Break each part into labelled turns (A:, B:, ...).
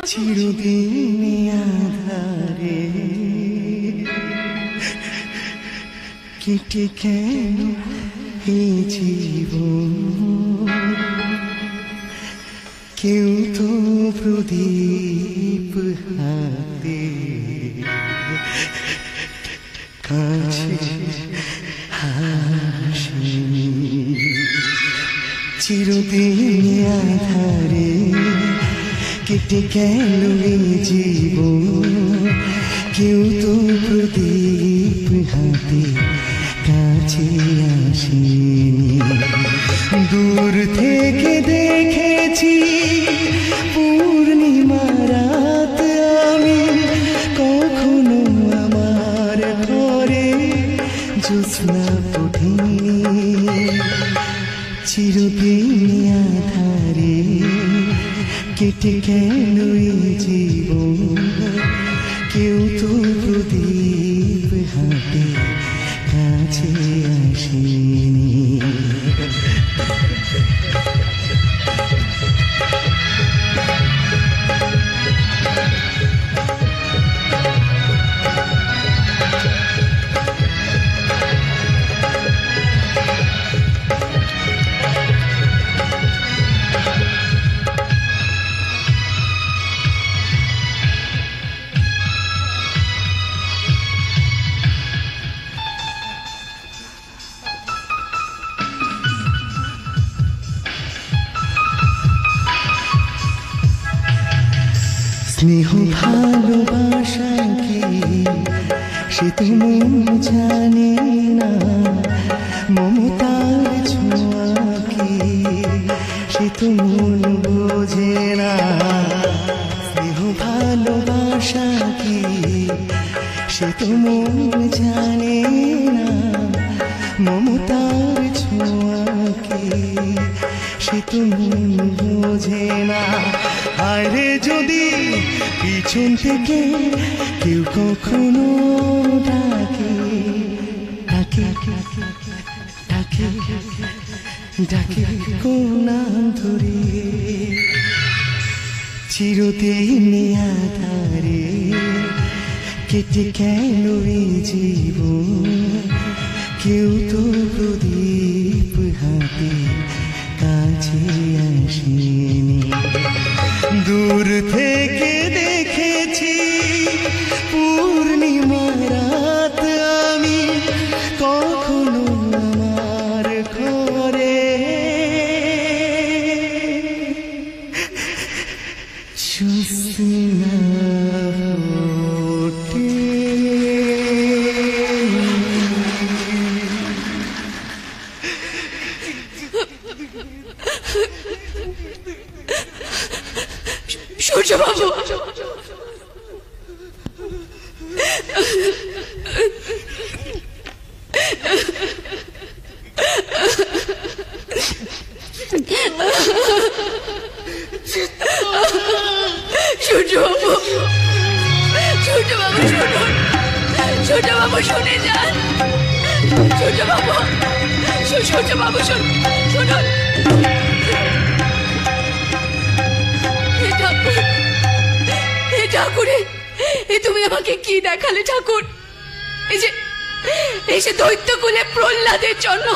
A: চিরদিন আধারে কেটে কেন এই জীবন, কেউ তো প্রদীপ হাতে কাছে হাসেনি। চিরদিন আধারে কেটে গেল এই জীবন, কেউ তো প্রদীপ হাতে কাছে আসেনি। দূর থেকে দেখেছি পূর্ণিমা রাত আমি, কখনো আমার ঘরে জ্যোৎস্না ওঠেনি। চিরদিন আধারে কেটে গেল এই জীবন, কেউ তো প্রদীপ হাতে কাছে আসেনি। স্নেহ ভালোবাসা কি সে তো মন জানে না, মমতার ছোঁয়া কি সে তো মন বোঝে না। স্নেহ ভালোবাসা কি সে তো মন জানে না, মমতার ছোঁয়া কি সে তো মন বোঝে না। আরে যদি পিছন থেকে কেউ কখনো ডাকে ডাকে ডাকে ডাকে কোন নাম ধরে, চিরদিন আধারে কেটে গেল এই জীবন, কেউ তো প্রদীপ হাতে কাছে আসেনি। দূর থেকে দেখেছি পূর্ণিমা রাত আমি, কখনো আমার ঘরে জ্যোৎস্না ওঠে।
B: সূর্য বাবু, সূর্য বাবু, সূর্য বাবু শুনুন, সূর্য বাবু শুনে যান, সূর্য বাবু, সূর্য বাবু শুনুন। ঠাকুরে, তুমি আমাকে কি দেখালে ঠাকুর? এই যে দৈত্য কুলে প্রহ্লাদের জন্য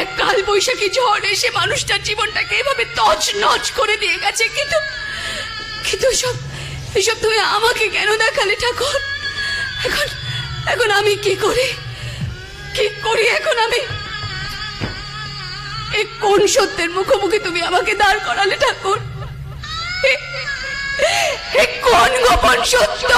B: এক কাল বৈশাখী ঝড় এসে মানুষটার জীবনটাকে এভাবে তছনছ করে দিয়ে গেছে, কিন্তু এসব তুমি আমাকে কেন দেখালে ঠাকুর? এখন আমি কি করি এখন আমি? এই কোন সত্যের মুখোমুখি তুমি আমাকে দাঁড় করালে ঠাকুর? কোন গোপন সত্য?